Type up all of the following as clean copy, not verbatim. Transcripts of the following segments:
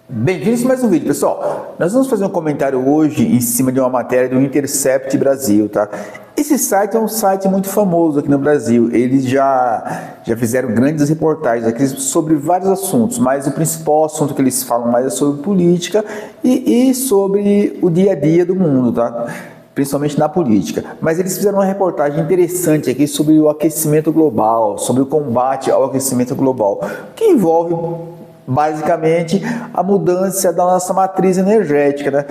Bem-vindos a mais um vídeo, pessoal. Nós vamos fazer um comentário hoje em cima de uma matéria do Intercept Brasil, tá? Esse site é um site muito famoso aqui no Brasil. Eles já fizeram grandes reportagens aqui sobre vários assuntos, mas o principal assunto que eles falam mais é sobre política e sobre o dia a dia do mundo, tá? Principalmente na política. Mas eles fizeram uma reportagem interessante aqui sobre o aquecimento global, sobre o combate ao aquecimento global, que envolve basicamente a mudança da nossa matriz energética, né?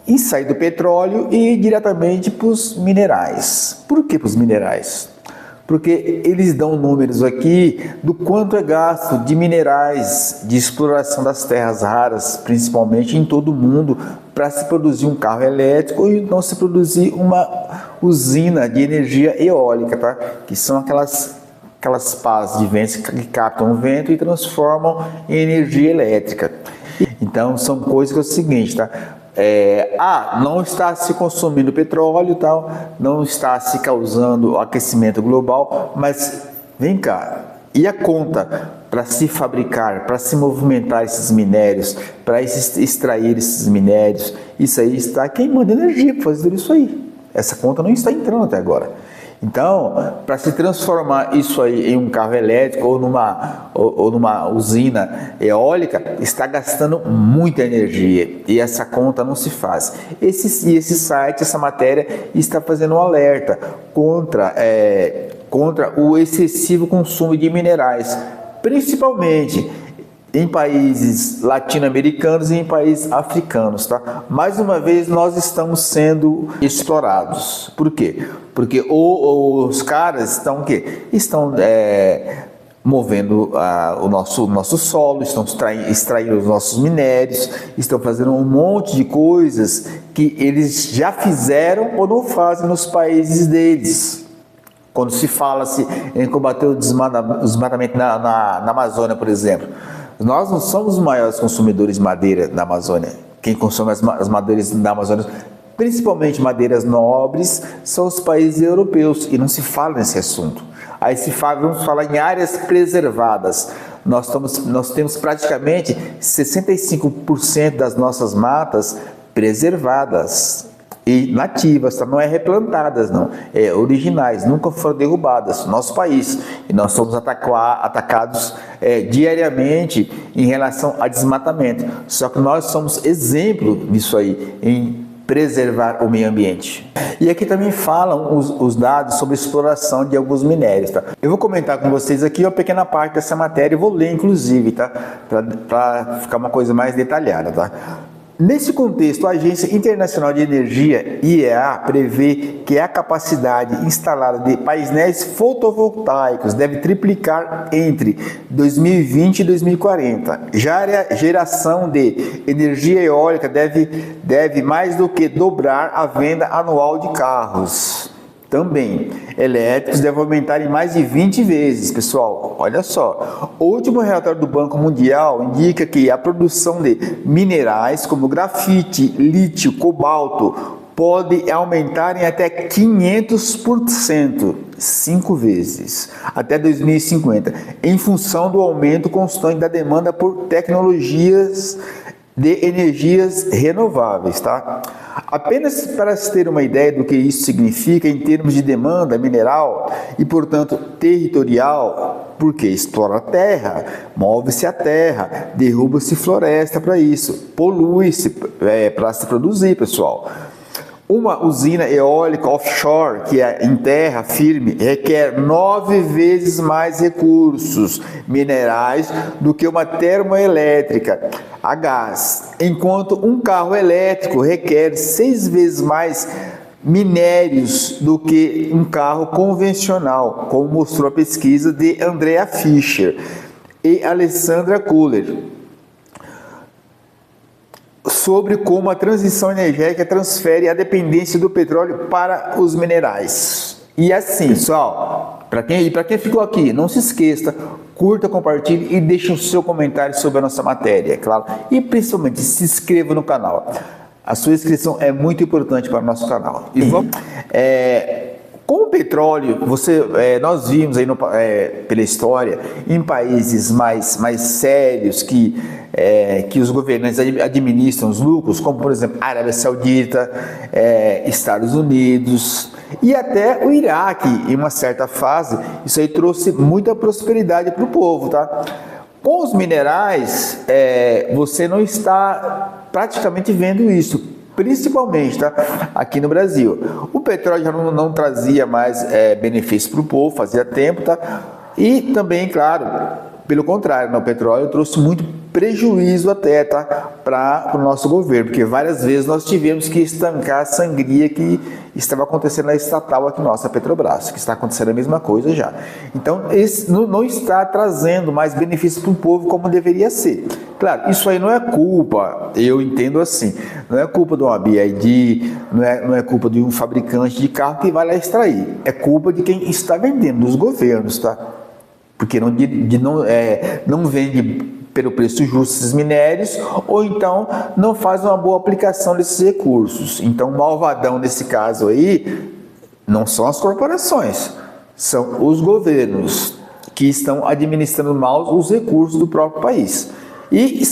Em sair do petróleo e ir diretamente para os minerais. Por que para os minerais? Porque eles dão números aqui do quanto é gasto de minerais, de exploração das terras raras, principalmente em todo o mundo, para se produzir um carro elétrico ou então se produzir uma usina de energia eólica, tá? Que são aquelas pás de vento que captam o vento e transformam em energia elétrica. Então são coisas que é o seguinte, tá? Não está se consumindo petróleo, tal, não está se causando aquecimento global, mas vem cá, e a conta para se fabricar, para se movimentar esses minérios, para extrair esses minérios, isso aí está queimando energia para fazer isso aí. Essa conta não está entrando até agora. Então, para se transformar isso aí em um carro elétrico ou numa usina eólica, está gastando muita energia e essa conta não se faz. Esse site, essa matéria, está fazendo um alerta contra o excessivo consumo de minerais, principalmente em países latino-americanos e em países africanos, tá? Mais uma vez nós estamos sendo explorados. Por quê? Porque os caras estão o quê? Estão movendo o nosso solo, estão extraindo os nossos minérios, estão fazendo um monte de coisas que eles já fizeram ou não fazem nos países deles. Quando se fala-se em combater o desmatamento na Amazônia, por exemplo, nós não somos os maiores consumidores de madeira da Amazônia. Quem consome as madeiras da Amazônia, principalmente madeiras nobres, são os países europeus e não se fala nesse assunto. Aí vamos falar em áreas preservadas. Nós temos praticamente 65% das nossas matas preservadas e nativas, tá? Não é replantadas, não, é originais, nunca foram derrubadas, nosso país, e nós somos atacados diariamente em relação a desmatamento, só que nós somos exemplo disso aí, em preservar o meio ambiente. E aqui também falam os dados sobre exploração de alguns minérios, tá? Eu vou comentar com vocês aqui uma pequena parte dessa matéria, eu vou ler inclusive, tá? Para ficar uma coisa mais detalhada, tá? Nesse contexto, a Agência Internacional de Energia, IEA, prevê que a capacidade instalada de painéis fotovoltaicos deve triplicar entre 2020 e 2040. Já a geração de energia eólica deve mais do que dobrar a venda anual de carros. Também, elétricos devem aumentar em mais de 20 vezes, pessoal. Olha só, o último relatório do Banco Mundial indica que a produção de minerais como grafite, lítio, cobalto pode aumentar em até 500%, 5 vezes, até 2050, em função do aumento constante da demanda por tecnologias de energias renováveis, tá? Apenas para se ter uma ideia do que isso significa em termos de demanda mineral e, portanto, territorial, porque explora a terra, move-se a terra, derruba-se floresta para isso, polui-se para se produzir, pessoal. Uma usina eólica offshore, que é em terra firme, requer 9 vezes mais recursos minerais do que uma termoelétrica a gás, enquanto um carro elétrico requer 6 vezes mais minérios do que um carro convencional, como mostrou a pesquisa de Andrea Fischer e Alessandra Kuller, sobre como a transição energética transfere a dependência do petróleo para os minerais. E assim, pessoal, para quem ficou aqui, não se esqueça, curta, compartilhe e deixe o seu comentário sobre a nossa matéria, claro. E principalmente se inscreva no canal. A sua inscrição é muito importante para o nosso canal. E vamos Com o petróleo, nós vimos aí pela história, em países mais sérios que os governantes administram os lucros, como por exemplo a Arábia Saudita, Estados Unidos e até o Iraque, em uma certa fase, isso aí trouxe muita prosperidade para o povo, tá? Com os minerais, você não está praticamente vendo isso. Principalmente, tá? Aqui no Brasil. O petróleo já não trazia mais benefício para o povo, fazia tempo, tá? E também, claro, pelo contrário, o petróleo trouxe muito prejuízo até, tá? Para o nosso governo, porque várias vezes nós tivemos que estancar a sangria que estava acontecendo na estatal aqui nossa, a Petrobras, que está acontecendo a mesma coisa já. Então, esse não está trazendo mais benefício para o povo como deveria ser. Claro, isso aí não é culpa, eu entendo assim, não é culpa de uma BYD, não é culpa de um fabricante de carro que vai lá extrair, é culpa de quem está vendendo, dos governos, tá? Porque não vende pelo preço justo esses minérios, ou então não faz uma boa aplicação desses recursos. Então, o malvadão nesse caso aí não são as corporações, são os governos que estão administrando mal os recursos do próprio país. E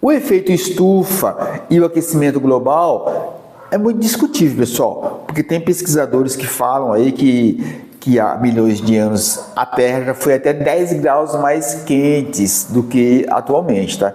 o efeito estufa e o aquecimento global é muito discutível, pessoal, porque tem pesquisadores que falam aí que há milhões de anos a Terra já foi até 10 graus mais quentes do que atualmente, tá?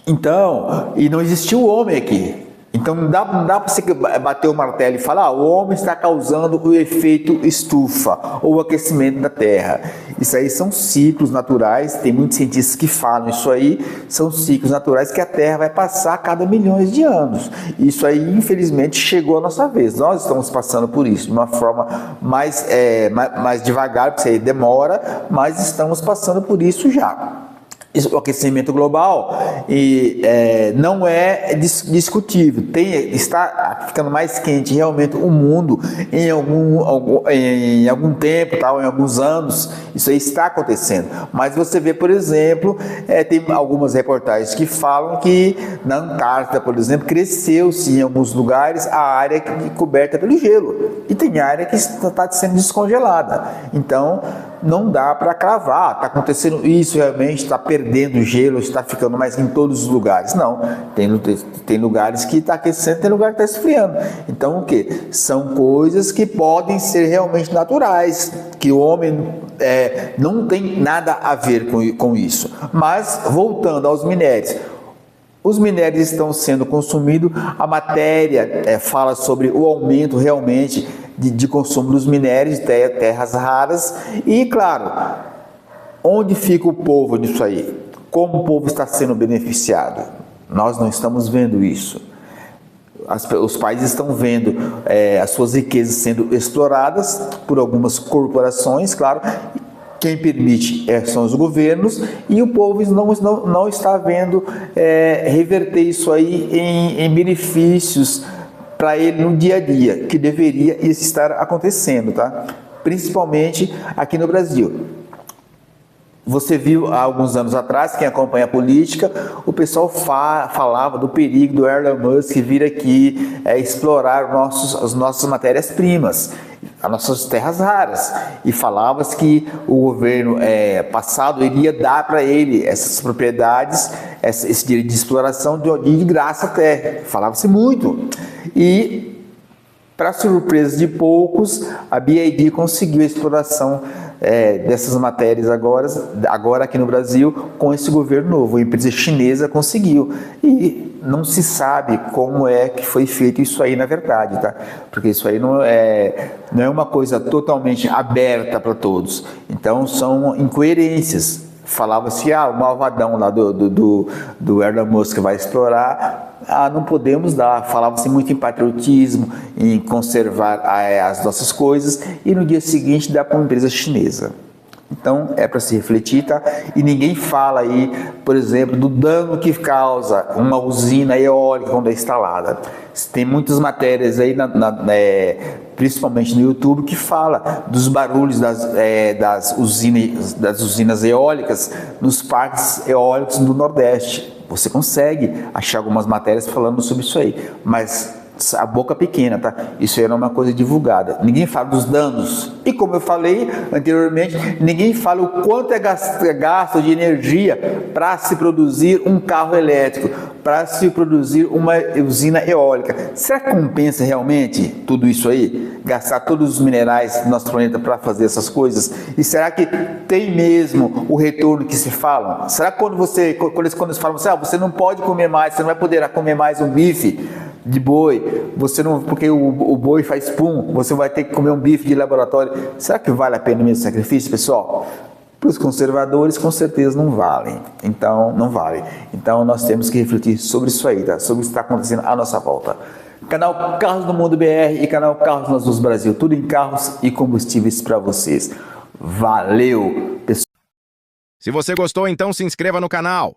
Então, e não existiu o homem aqui. Então não dá para você bater o martelo e falar o homem está causando o efeito estufa ou o aquecimento da Terra. Isso aí são ciclos naturais, tem muitos cientistas que falam isso aí, são ciclos naturais que a Terra vai passar a cada milhões de anos. Isso aí, infelizmente, chegou a nossa vez. Nós estamos passando por isso de uma forma mais devagar, porque isso aí demora, mas estamos passando por isso já. O aquecimento global não é discutível, está ficando mais quente realmente o mundo em algum tempo, em alguns anos, isso aí está acontecendo. Mas você vê, por exemplo, tem algumas reportagens que falam que na Antártida, por exemplo, cresceu-se em alguns lugares a área coberta pelo gelo, e tem área que está sendo descongelada. Então, não dá para cravar, está acontecendo isso realmente, está perdendo gelo, está ficando mais em todos os lugares. Não, tem lugares que está aquecendo, tem lugar que está esfriando. Então o que? São coisas que podem ser realmente naturais, que o homem não tem nada a ver com isso. Mas voltando aos minérios, os minérios estão sendo consumidos, a matéria fala sobre o aumento realmente de consumo dos minérios, de terras raras, e claro, onde fica o povo disso aí? Como o povo está sendo beneficiado? Nós não estamos vendo isso. Os países estão vendo as suas riquezas sendo exploradas por algumas corporações, claro. Quem permite são os governos, e o povo não está vendo reverter isso aí em benefícios para ele no dia a dia, que deveria estar acontecendo, tá? Principalmente aqui no Brasil. Você viu há alguns anos atrás, quem acompanha a política, o pessoal falava do perigo do Elon Musk vir aqui explorar as nossas matérias-primas, as nossas terras raras, e falava-se que o governo passado iria dar para ele essas propriedades, esse direito de exploração de graça até, falava-se muito. E, para surpresa de poucos, a BYD conseguiu a exploração dessas matérias agora aqui no Brasil com esse governo novo. A empresa chinesa conseguiu, e não se sabe como é que foi feito isso aí na verdade, tá? Porque isso aí não é uma coisa totalmente aberta para todos, então são incoerências. Falava-se, o malvadão lá do Elon Musk vai explorar, não podemos dar. Falava-se muito em patriotismo, em conservar as nossas coisas, e no dia seguinte dá para uma empresa chinesa. Então é para se refletir, tá? E ninguém fala aí, por exemplo, do dano que causa uma usina eólica quando é instalada. Tem muitas matérias aí, principalmente no YouTube, que fala dos barulhos das usinas eólicas nos parques eólicos do Nordeste. Você consegue achar algumas matérias falando sobre isso aí, mas a boca pequena, tá? Isso aí não é uma coisa divulgada. Ninguém fala dos danos. E como eu falei anteriormente, ninguém fala o quanto é gasto de energia para se produzir um carro elétrico, para se produzir uma usina eólica. Será que compensa realmente tudo isso aí? Gastar todos os minerais do nosso planeta para fazer essas coisas? E será que tem mesmo o retorno que se fala? Será que quando eles falam assim, você não pode comer mais, você não vai poder comer mais um bife de boi, você não, porque o boi faz pum, você vai ter que comer um bife de laboratório. Será que vale a pena mesmo o sacrifício, pessoal? Para os conservadores, com certeza não valem. Então, não vale. Então, nós temos que refletir sobre isso aí, tá? Sobre o que está acontecendo à nossa volta. Canal Carros do Mundo BR e canal Carros nas Ruas Brasil. Tudo em carros e combustíveis para vocês. Valeu, pessoal! Se você gostou, então se inscreva no canal.